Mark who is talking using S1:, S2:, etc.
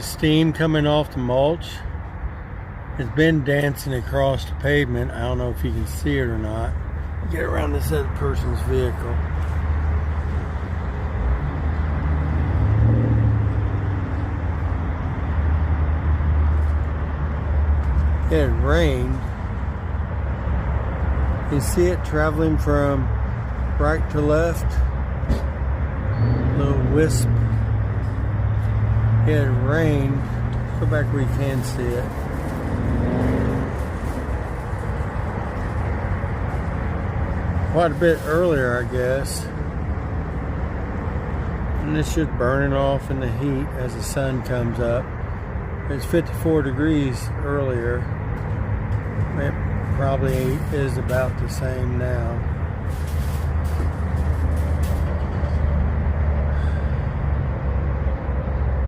S1: The steam coming off the mulch has been dancing across the pavement. I don't know if you can see it or not. Get around this other person's vehicle. It had rained. You see it traveling from right to left. Little wisp. It had rained. Go back where you can see it. Quite a bit earlier, I guess. And it's just burning off in the heat as the sun comes up. It's 54 degrees earlier. It probably is about the same now.